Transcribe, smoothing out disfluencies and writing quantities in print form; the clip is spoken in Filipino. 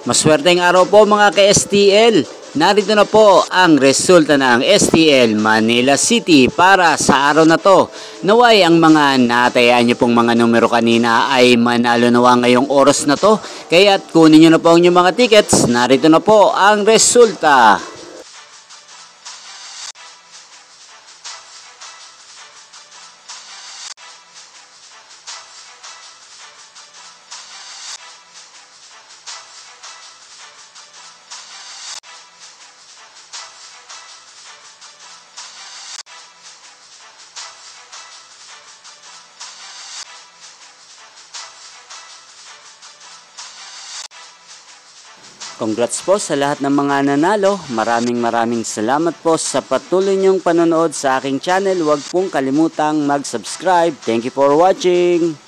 Maswerteng araw po mga ka-STL. Narito na po ang resulta ng STL Manila City para sa araw na to. Naway ang mga natayaan nyo pong mga numero kanina ay manalo nawa ngayong oras na to. Kaya't kunin nyo na po ang inyong mga tickets. Narito na po ang resulta. Congrats po sa lahat ng mga nanalo. Maraming salamat po sa patuloy niyong panonood sa aking channel. Huwag pong kalimutang mag-subscribe. Thank you for watching.